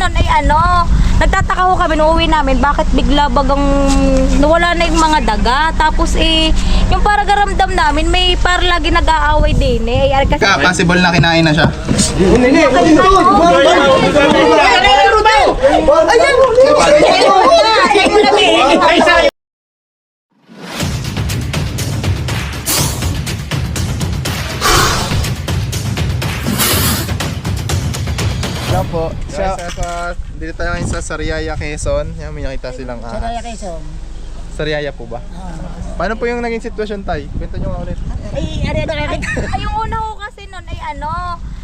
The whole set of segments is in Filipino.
nun ay nagtataka ko kami nung uwi namin, bakit bigla bagang nawala na yung mga daga. Tapos yung para garamdam namin, may para lagi nag-aaway din Ay, kasi Possible na kinain na siya. Hello po. Dito tayo ngayon sa Sariaya, Quezon. Yan, may nakita silang Sariaya, Quezon. Sariaya po ba? Paano po yung naging sitwasyon, Tay? Kwento nyo nga ulit. yung una ko kasi nun ay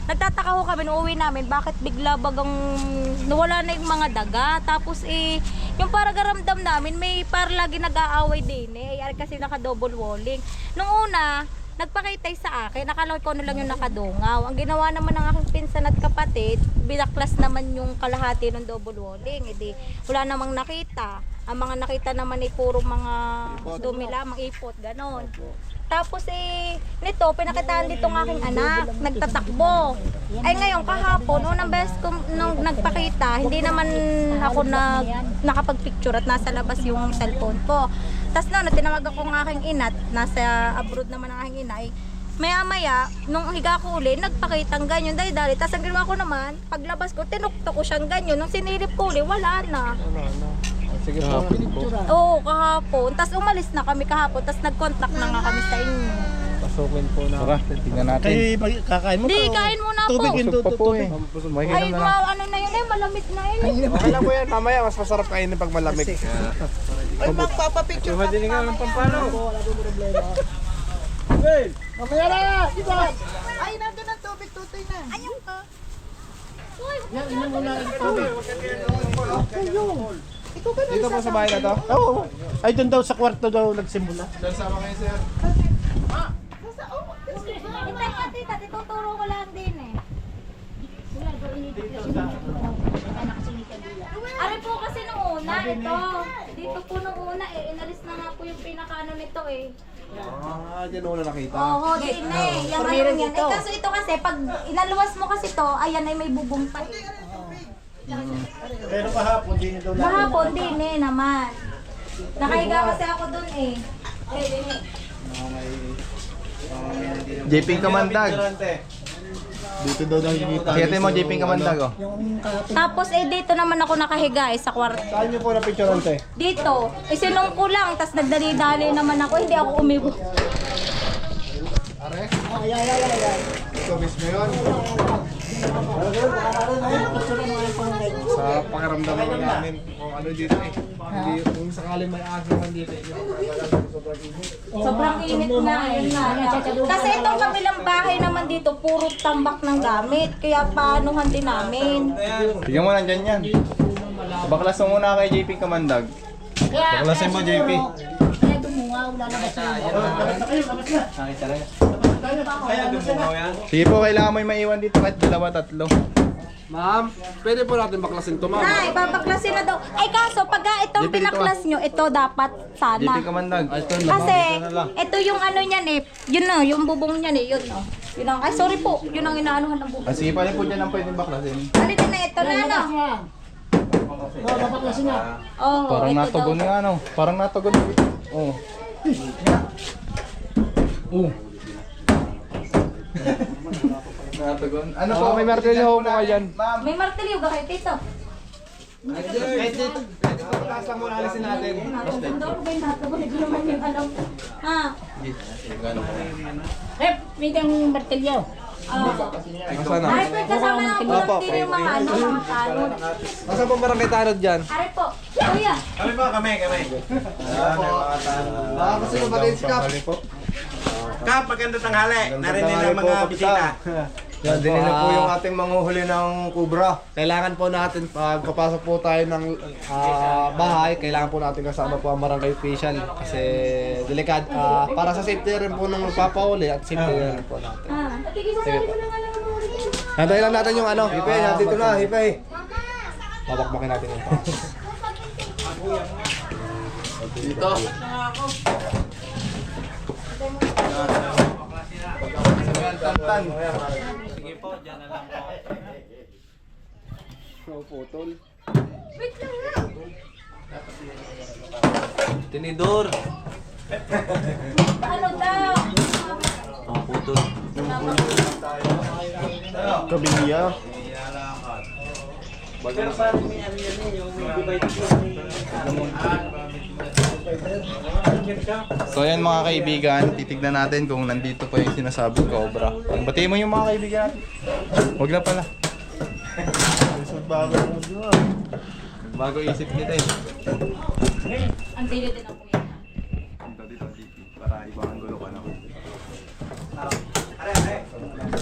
nagtataka ko kami nung uwi namin, bakit bigla bagang nawala na yung mga daga. Tapos yung para garamdam namin, may para lagi nag-aaway din Ay, kasi naka-double walling. Nung una, nagpakitay sa akin, nakala ko lang yung nakadungaw. Ang ginawa naman ng aking pinsan at kapatid, binaklas naman yung kalahati ng double walling. Wala namang nakita. Ang mga nakita naman ay puro mga dumi lamang, ipot, ganon. Tapos nito, pinakitaan dito ng aking anak, nagtatakbo. Ay ngayon, kahapon, unang beses nung nagpakita, hindi naman ako nakapag-picture at nasa labas yung cellphone ko. Tapos tinawag ako ng aking ina, nasa abroad naman ang aking ina, maya-maya, nung higa ko uli, nagpakitang ganyan, dali-dali. Tapos ang ginawa ko naman, paglabas ko, tinukto ko siyang ganyan. Nung sinilip ko uli, wala na. Sige po. Oo, kahapon. Tapos umalis na kami kahapon, tapos nag-contact na nga kami sa inyo. Pasukin po na. Tara, tingnan natin. Kakain mo Hindi, kain muna po. Busog pa po eh. Ay, na yun malamig na yun. Okay lang po yan. Mamaya, mas masarap kainin pag malamig. Ay, magpapapicture ka din nga ng pampano. Wala pong problema. Mamaya na! Diba? Ay, nandun ang tubig, tutoy na. Ayun ka. Yan, inom mo na yung tubig. Dito po sa bahay na to? Oo. Ay, doon daw sa kwarto daw nagsimula. Diyan sama kayo, sir. Hintay ka, tita. Tuturo ko lang din Ari po kasi nung una, ito. Dito po nung una, inalis na nga po yung pinakano nito Diyan una nakita. Oo, din Yung ano yan. Kaso ito kasi, pag inaluwas mo kasi to, ayan ay may bubong pa Pero kahapon, din daw lang. Mahapon din naman. Nakahiga kasi ako dun JP Kamandag. Dito daw nakikita. Kaya mo JP Kamandag oh. Tapos dito naman ako nakahiga sa kwarto. Saan niyo po na picture ante? Dito, isinong ko lang, tas nagdali-dali naman ako, hindi ako umibo. Are? Ay. Ito mismo yun. Sa pakiramdam namin kung ano dito Hindi, kung sakaling may asingan dito. Sobrang init na, yun nga. Kasi itong kabilang bahay naman dito, puro tambak ng gamit. Kaya paanuhan din namin. Bigyan mo nandyan yan. Baklas mo muna kay JP Kamandag. Baklasin mo JP. Kaya dumunga, wala na ba siya? Sige po, kailangan mo yung maiwan dito kahit 2-3. Ma'am, pwede po natin baklasin to, ma'am. Nay, babaklasin na daw. Ay kaso, pag itong JP, dito pinaklas nyo, ito dapat sana. JP Kamandag. Kasi, ito yung ano niyan yun yung bubong niyan yun Yun ang, ay sorry po, yun ang inaanuhan ng bubong. Sige pa rin po dyan ang pwedeng baklasin. Halika na, ito na Oo, napaklasin niya. Oh, Parang ito natugon daw. nga Parang natugon. Oh. Natugon. Ano po? May martilyo po kayo dyan. Ma'am. May martilyo ba kayo dito? Kahit dito. Taas lang muna alisin natin. Ha? Rep, may kang martilyo. Nasaan na? Ay, po, kasama na ako din yung mga mga tanod. Nasaan po barangay tanod dyan? Ari po, kuya. Kami. Kasi nabatid si Kap. Kap, maganda tanghali. Narinig ng mga bisita. Yan, dinila po yung ating manguhuli ng kubra. Kailangan po natin, pag papasok po tayo ng bahay, kailangan po natin kasama po ang barangay official. Kasi delikad, para sa safety rin po ng magpapahuli at safety rin po natin. Sige po. Nantayin lang natin yung ano. Hipay, nandito na, Hipay. Babakbakin natin yung pa. Dito. Tantan. Sige po, dyan na lang po. Wait lang nga. Tinidor. Ano daw? Ang putol. Kabiya. So ayan mga kaibigan, titignan natin kung nandito pa yung sinasabing cobra. Batiin mo yung mga kaibigan. Huwag na pala. Bago isip nila eh. Ang dili din ako yan. Dito, para ibang ang gulo ka naman.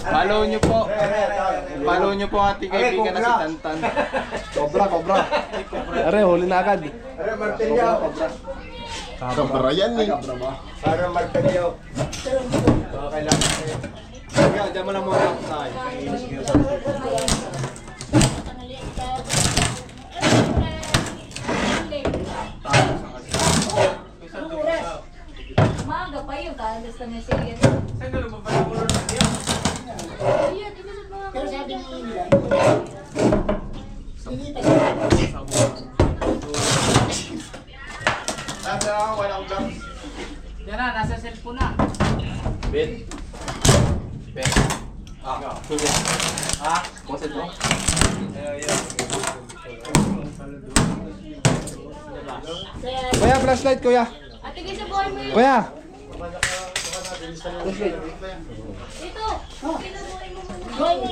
Follow nyo po. Follow nyo po ang ating kaibigan na si Tantan. Cobra. Are, huli na agad. Kabra yan eh. Para magtanyo. Diyan mo na muna ako sa Maaga pa yun, kalas na may sige. Yan na, nasa cellphone na. Kuya, flashlight kuya. Ate, sa buhay mo yun. Kuya. Dito. Pinabuhay mo muna. Buhay mo.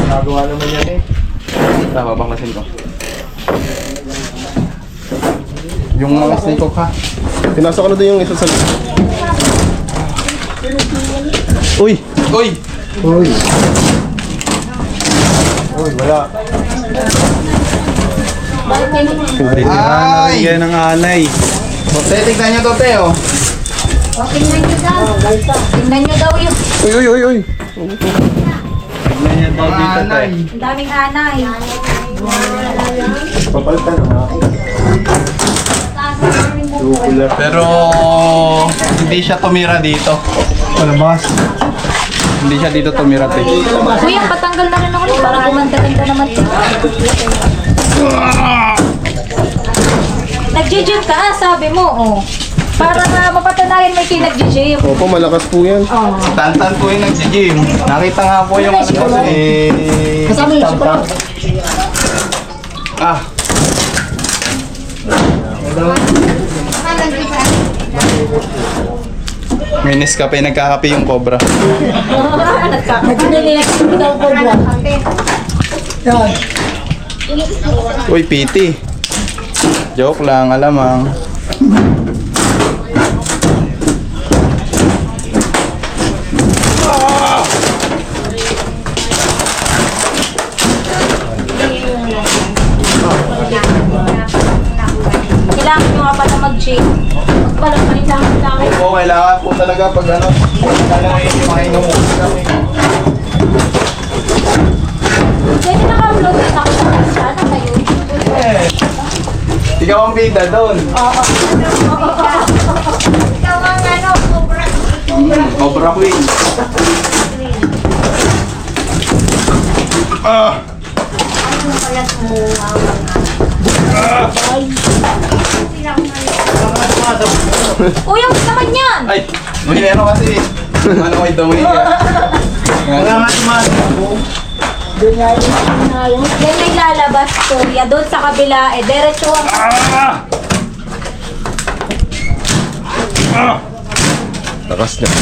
Nagawa naman yan eh. Tama, baklasin ko. Yung mga snake hook ha. Pinasok ko na doon yung isa sa... Uy! Uy! Uy! Uy, wala. Ay! Yan ang alay. Tote, tignan nyo Tote oh. Tingnan nyo daw. Tingnan nyo daw yun. Uy! Anay. Ang daming anay. Papalitan na. Pero hindi siya tumira dito. Palabas. Hindi siya dito tumira. Kuya, patanggal na rin ako nun para gumanda-ganda naman. Nag-gym ka, sabi mo, oh. Para mapatunayan may kinag-gym. Opo, malakas po yan. Tantan po yung nag-gym. Nakita nga po yung ano kasi... Kasama yung sipon. Ah! May Nescafe, nagkakape yung cobra. Nag-gym daw ko ba? Uy, piti. Joke lang, alamang. Kailangan nyo nga pala mag-gym. Pala, kailangan sa akin. Opo, kailangan po talaga pag ano, kailangan yung mainom mo. Pwede naka-upload na ako sa kanila. Ano kayo? Ikaw ang bida doon. Ikaw ang ano, sobra. Cobra Queen. Ah! Uy, ang naman yan! Ay! May ano kasi. Ano may Dominica. Yan may lalabas, kuya. Doon sa kabila, diretso ang... Takas niya.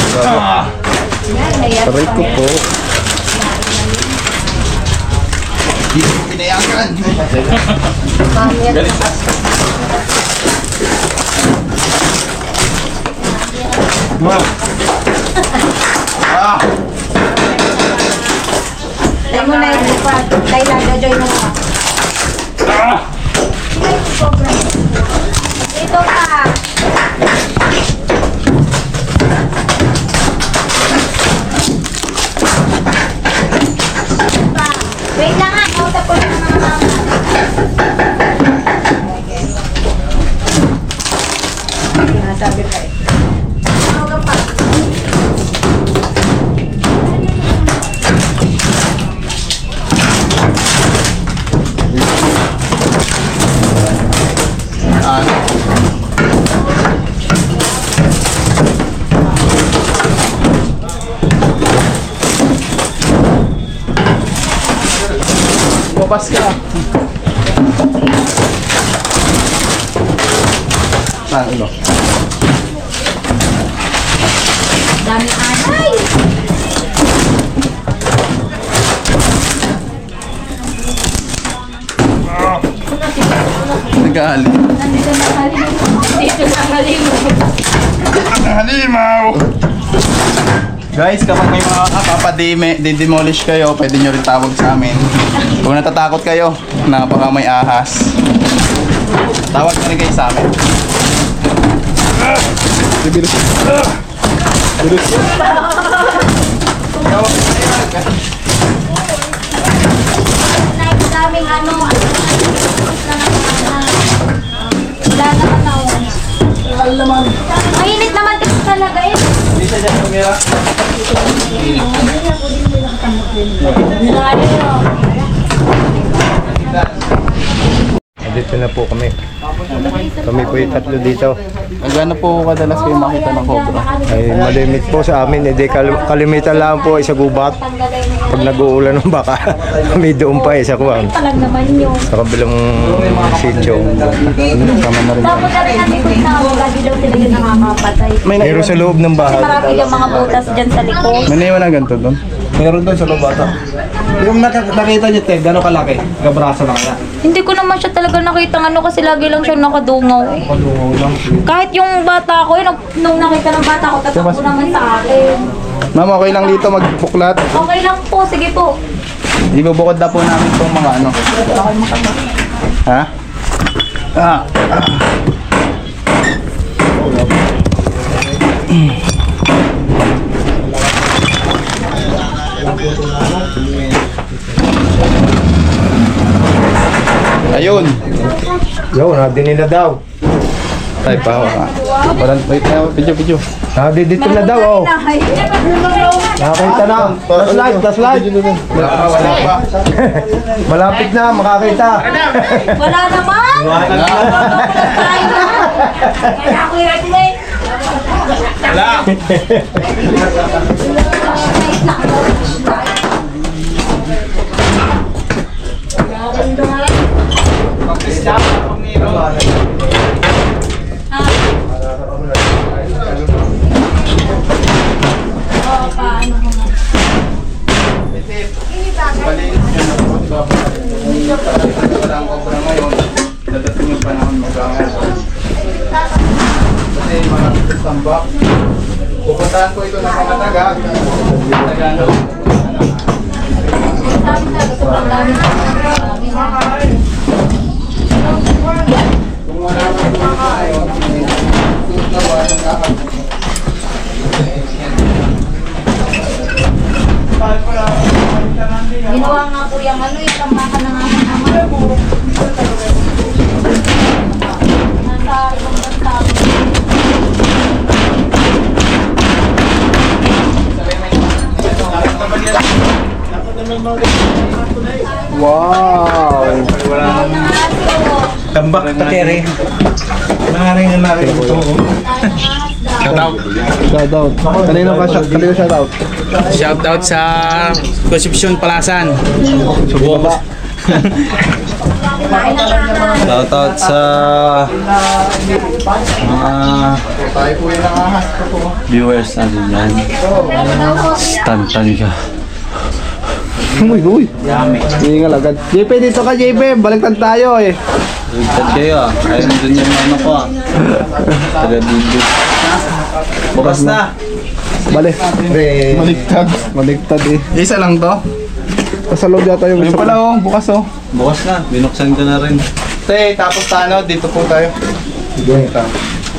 Yan, may yan. Aray ko po. Dito ko pinayagan. Galit. Ah! Dahil mo na yung lipad. Dahil nag-join mo ka. Ito ka. Wait lang nga. Kausap ko lang mga mama. Sinasabi pa eh. Ano ka pa? Lumabas ka. Saan ulo? Dami anay. Nag-aali. Nandito na halimaw. Dito na halimaw. Halimaw! Guys, kapag may mga papademolish kayo, pwede nyo rin tawag sa amin. Kung natatakot kayo na baka may ahas, tawag na rin kayo sa amin. Daming ano. Wala naman na. Mainit naman kasi talaga eh. Dito na po kami. Kami po yung tatlo dito. Gano'n po kadalas kayo makita ng cobra? Ay malimit po sa amin. Hindi kalimitan lang po sa gubat. Pag nag-uulan ng baka, kami doon pa sa kuwan. Talag naman yun. Sa kabilang sityo. Tama na rin. Tapos na rin natin kung tawag, lagi daw sila yung nakakapatay. Meron sa loob ng Kasi bahay. marami yung mga butas dyan sa likod. May naiwan na ganito doon? Meron doon sa loob ata. Yung nakita niyo, Ted, gano'ng kalaki? Gabraso lang kaya. Hindi ko naman siya talaga nakita ano kasi lagi lang siyang nakadungaw eh. Kahit yung bata ko, nung nakita ng bata ko, tatakbo naman sa akin. Ma'am, okay lang dito magbuklat. Okay lang po, sige po. Ibubukod na po namin itong mga ano. Ha? Ah. Ayun. Yo, nadi nila daw. Tay pa ka. Wait, video. Nadi dito na daw, oh. Nakakita na. Tas live. Wala pa. Malapit na, makakita. Wala naman! Kaya ako yung eh. Wala. Wala ang cobra ngayon. Dadating yung panahon mag-aangal. Kasi marami sa tambak. Pupuntahan ko ito ng mga taga. Tagano. Kung wala mo ito ngayon, suot na ba ang kakag? Ginawa nga po yung ano, yung tambakan na nga ng ama. Nasa ibang bansa. Wow. Tambak na kere. Maaaring na natin ito. Shout out. Kanino shout out? Shoutout sa Concepcion Palasan. Subok. Shoutout sa Tayo po yung nakahas ko po. viewers natin yan. Tantan ka. Uy. Hingal agad. JP, dito ka JP. Baliktad tayo eh. Ligtad kayo ah. Ayun dun yung ano ko ah. Taga-video. Bukas na. Balik. Baliktad eh. Isa lang to. Sa loob yata yung Ayun pala oh, bukas oh. Bukas na. Binuksan ko na rin. Te, tapos ano, dito po tayo.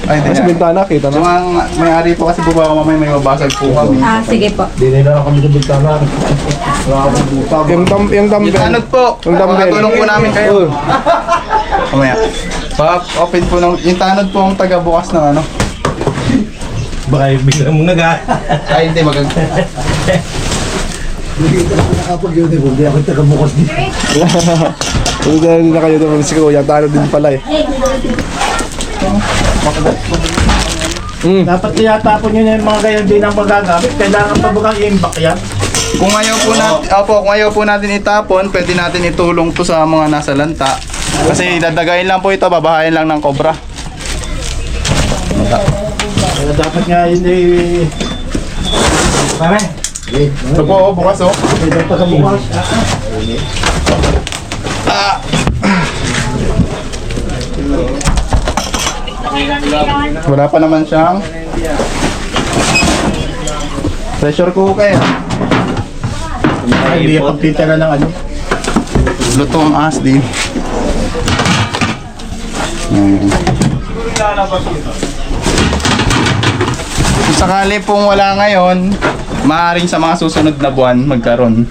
Ay, hindi Sa na. bintana, kita Yung na. ang may-ari po kasi po baka mamaya may mabasag po kami. Ah, sige po. Yung dumbbell. Yung tanod po. Yung dumbbell. Tulong po namin kayo. Mamaya. Pa-open po ng, yung tanod po ang taga bukas ng ano. Baka bigla mo naga. Ay, hindi, Hindi na kayo doon si Kuya. Tano din pala eh. Dapat kaya tapon nyo na yung mga ganyan din ang magagamit. Kailangan pa bagang i-imbak yan. Kung ayaw po natin itapon, pwede natin itulong to sa mga nasa lanta. Kasi dadagayin lang po ito, babahayin lang ng cobra. Dapat nga hindi... Pare? Ito po, bukas oh. Ito pa sa bukas. Wala pa naman siyang pressure cooker. Hindi pagpita na ng ano. Luto ang as din. Kung sakali pong wala ngayon, maaaring sa mga susunod na buwan magkaroon.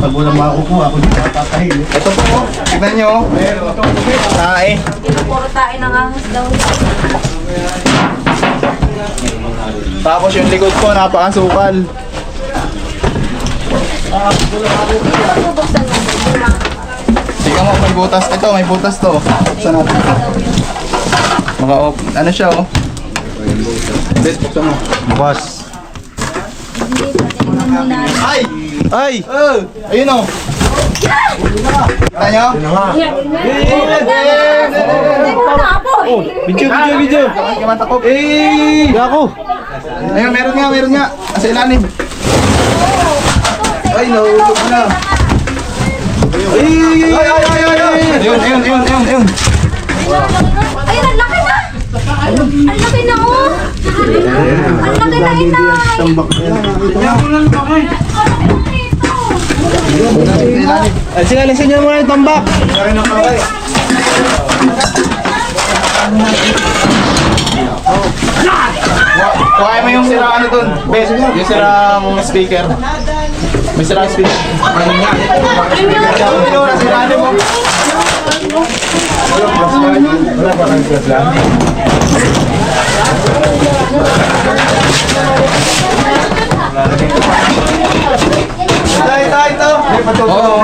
Pag wala makukuha, ako dito tatahimik. Ito po, tignan nyo. Tae. Puro tayo ng ahas daw. Tapos yung likod po, napakasukal. Bubuksan mo. Tingnan mo, may butas. Ito, may butas to. Buksan natin. Ano siya oh. Bet, buksan mo. Bukas. Ay! Ay! Ayun oh. Kita nyo? Video. Kumatakop. Ako. Ayun, meron nga. Sa ilalim. Ay, nahulog na. Ayun. Ayun, ang laki na! Ang laki na, oh! Ang laki na, inay! Ay, sinalisin niyo muna yung tambak. Kuha mo yung sira ano dun. Bet, yung sirang speaker. May sirang speaker. Ano nga? Yung sira ano mo. Wala pa kang plus lang. Ito. Oo.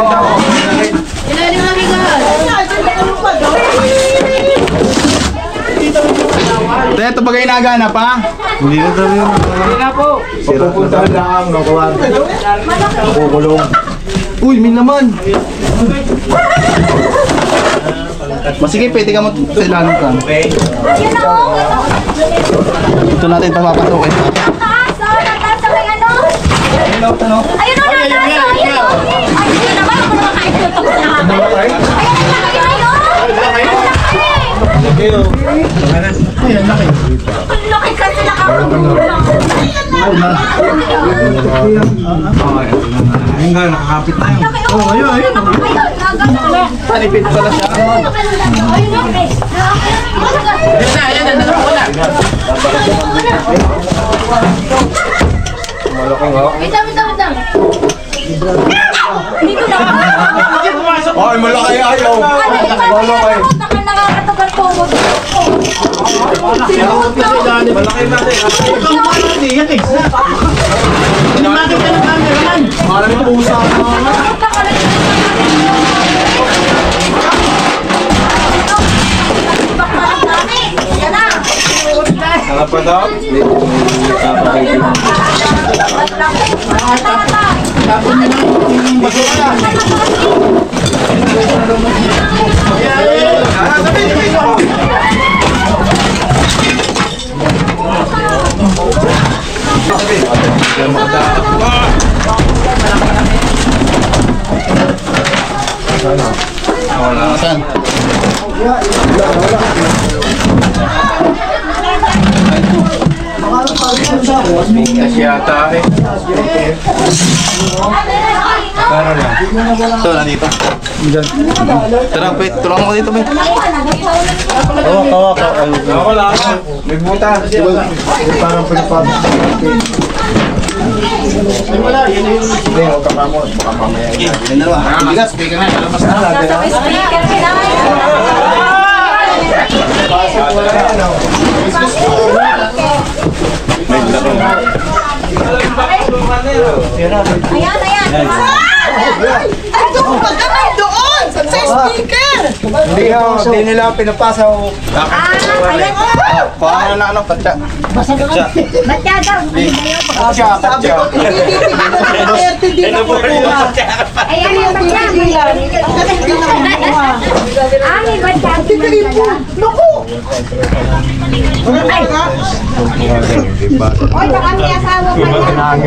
Ito bagay nagana pa. Hindi na sabi yun. Hindi na po. Papupuntahan lang. Nakuha. Kukulong. Uy, min naman. Sige, pwede ka mo sa ilalim ka. Ayun na, oh! Ito natin papapatukin. Nataas, oh! Nataas sa may ano! Ayun, oh! Nataas, oh! Ayun, oh! Ayun naman! Ako naman kahit ito ko na ako. Ayun, ang laki na yun! Ang laki! Ang laki kasi nakakulong. Ayun nga, nakakapit na yun. Ayun, ayun. Panipid pala siya. Dito na. Ay, malaki ayaw. Malaki. Nakakatagal po. Malaki natin. Parang ito pusa. Nalapa daw? Saan? Kasi yata eh. Ito, nandito. Tara, Pet. Tulungan mo dito, Pet. Kawak. Ako lang. May buta. Parang pinapapit. Hindi, huwag ka pa mo. Baka mamaya. Yan dalawa. Bigas, speaker na. Lalabas na. Sabay speaker sila. Ayan. Ay, doon! Pagkamay doon! Sa Sa speaker! Hindi nila pinapasa. Ayan po. Paano na ano, tatya? Ba't daw? Sabi ko, hindi na kukuha. Ayan yung batya. May batya. Tignan mo! Naku! Oy, baka may asawa pa yan.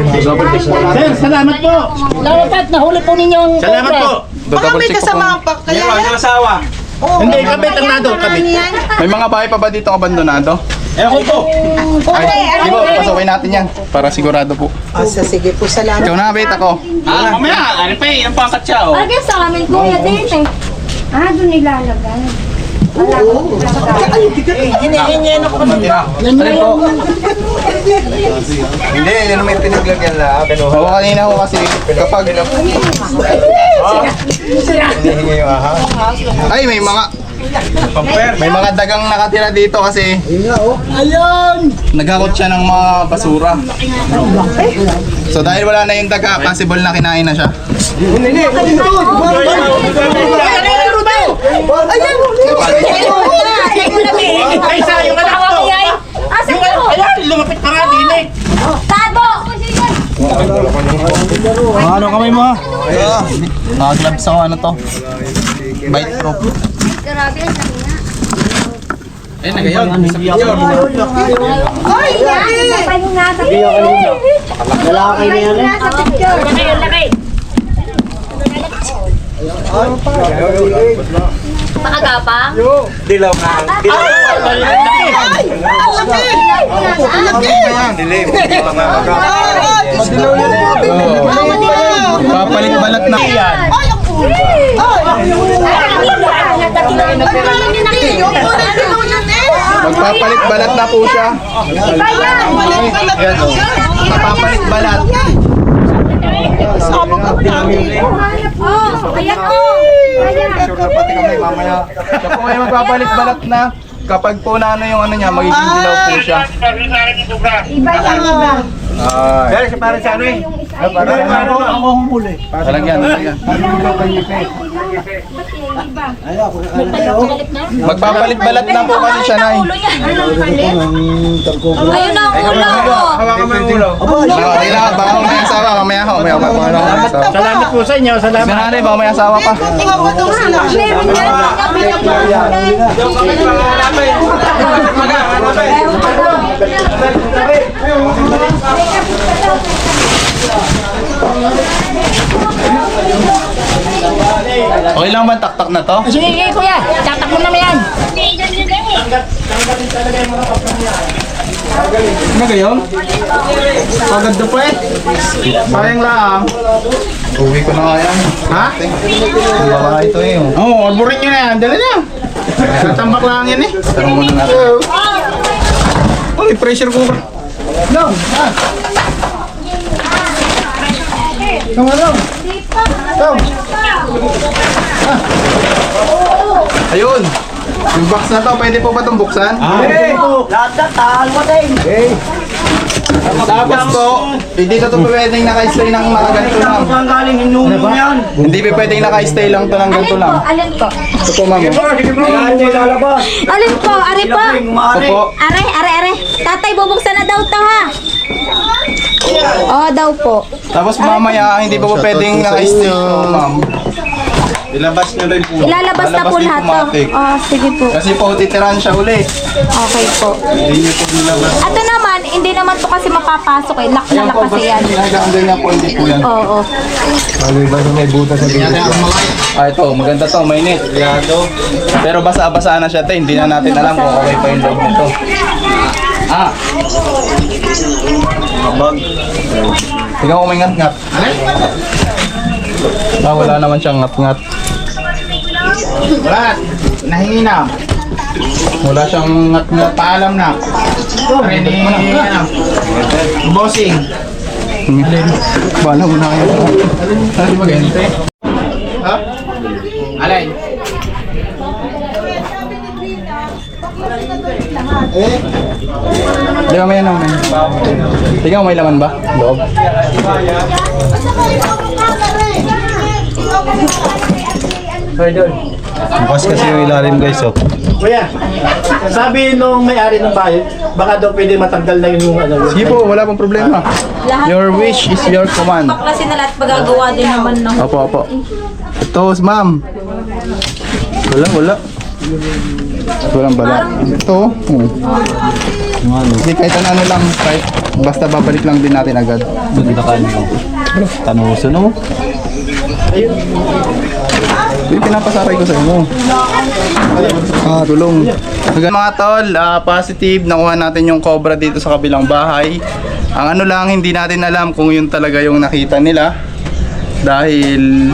Sir, salamat po. Dapat nahuli po ninyong Salamat po. Baka may kasama pa. Kaya Meron yan. ang asawa. Hindi, kabit ang nado, kabit. May mga bahay pa ba dito abandonado? Ewan ko. Ay, di ba, pasukin natin yan para sigurado po. Asa, sige po, salamat. Ikaw na, bait ako. Mamaya, ano pa eh, ang pangkat siya, oh. Lagyan sa amin, kuya din eh. Doon nilalagay. Hinihingi na ko. Hindi, yan may pinaglagyan lang. Oo, kanina ko kasi kapag... Hinihingi yung ahas. Ay, may mga dagang nakatira dito kasi Ayun! nagakot siya ng mga basura. So dahil wala na yung daga, possible na kinain na siya. Ay, sa yung anak ko. Asan ko? Ayan, lumapit pa nga din eh. Tado! Ano kamay mo? Naka-gloves ako, ano to? Bite proof. Grabe, ang sabi nga. Eh, nagayon. Oy, yan! Napay nga sa picture. Lalaki na yan eh. Sa picture. Laki. Pakagapang? Dilaw nga. Dilim. Papalit balat na. Magpapalit balat na po siya. Ayan, oh. Papalit balat. Oh, ayan o. Sure na pati kami mamaya. Siya po ay magpapalit balat na. Kapag po na ano yung ano niya, magiging dilaw po siya. Iba yan, iba. Dahil sa parang sa ano eh. Ako humuli. Talagyan. Magpapalit balat na po kasi siya, Nay. Ulo niya. Ayun na ang ulo. Hawakan mo yung ulo. Kailangan, baka may asawa, mamaya ako. Salamat po sa inyo. Salamat. Si Nanay, baka may asawa pa. Meron yan. Okay lang ba taktak na to? Sige, kuya. Tatak mo naman yan. Ano gayon? Pagod na po eh. Sayang lang. Uwi ko na nga yan. Ha? Ang baba ito eh. Oo, orburin nyo na yan. Dala na. Tatambak lang yan eh. Tanong muna natin. Uy, pressure cooker. Ayun. Yung box na to, pwede po ba itong buksan? Tapos po, hindi na ito pwedeng naka-stay ng mga ganito lang. Hindi pa pwedeng naka-stay lang to ng ganito lang. Alin po? Ito po, ma'am. Alin po? Ari po? Ito po. Are. Tatay, bubuksan na daw to ha. Oo daw po. Tapos mamaya, hindi pa po pwedeng naka-stay to, ma'am. Ilabas nyo rin po. Ilalabas na po Lalabas din lahat automatic. to. Sige po. Kasi po, titirahan siya ulit. Okay po. Ito naman, hindi naman po kasi mapapasok eh. Lock na Ayan lock po, kasi basta yan. ginaganda niya po, hindi po yan. Oo. May butas sa gilid. Ito, maganda to, mainit. Pero basa-basa na siya, te. Hindi na natin alam kung okay pa yung loob nito. Kabag. Tingnan ko may ngat-ngat. Wala naman siyang ngat-ngat. Wala. Nahingi na. Wala siyang ngat-ngat. Paalam na. Ready, ano. Bossing. Bala mo na kayo. Ano ba ganyan, te? Ha? Alay. Di ba may ano? Tingnan mo may laman ba? Loob. Bukas kasi yung ilalim guys, oh. Kuya, sabi nung may-ari ng bahay, baka daw pwede matanggal na yung ano. Sige po, wala pong problema. Lahat Your po. wish is your command. Baklasin na lahat, magagawa din naman ng... Opo. Ito, ma'am. Wala. Walang bala. Ito. Hindi, kahit ano lang. Kahit basta babalik lang din natin agad. Tanuso no? Yung pinapasaray ko sa inyo. Tulong. Mga tol, positive. Nakuha natin yung cobra dito sa kabilang bahay. Ang ano lang, hindi natin alam kung yun talaga yung nakita nila. Dahil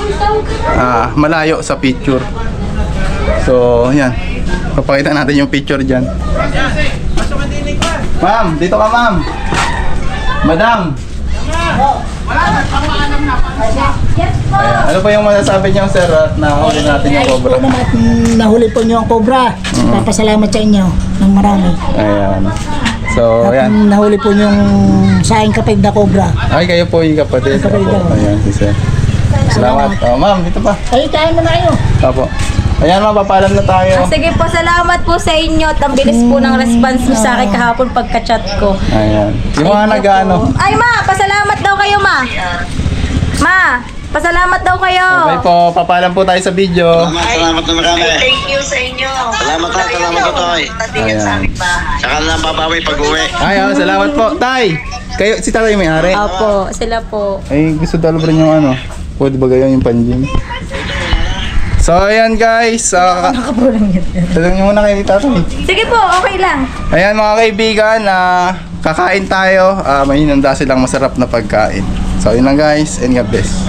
malayo sa picture. So, yan. Papakita natin yung picture dyan. Ma'am, dito ka ma'am. Madam. Ayan. Ano pa yung masasabi niyo sir at nahuli natin yung cobra? Nahuli po niyo ang cobra. Papasalamat sa inyo ng marami. Ayan. So, ayan. Nahuli po niyo yung saing kapig na cobra. Ay, kayo po yung kapatid. Kapatid Opo. ko. Ayan, si sir. Salamat. Oh, ma'am, dito pa. Ay, kain mo na kayo. Opo. Ayan, mapapalam na tayo. Sige po, salamat po sa inyo at ang bilis po ng response mo sa akin kahapon pagka-chat ko. Ayan. Yung mga nag-ano. Ay ma, pasalamat daw kayo ma. Ma, pasalamat daw kayo. Okay po, papalam po tayo sa video. Salamat na marami. Thank you sa inyo. Salamat na, salamat na, Toy. Tatingin sa aming bahay. Saka na babawi pag-uwi. Ay, salamat po. Tay! Kayo, si tatay may-ari. Opo, sila po. Ay, gusto talo rin yung ano. Pwede ba ganyan yung panjim? So, ayan guys. Tanong nyo muna kayo ni tatay. Sige po, okay lang. Ayan mga kaibigan, kakain tayo. May hinanda silang masarap na pagkain. So, yun lang guys, and God bless.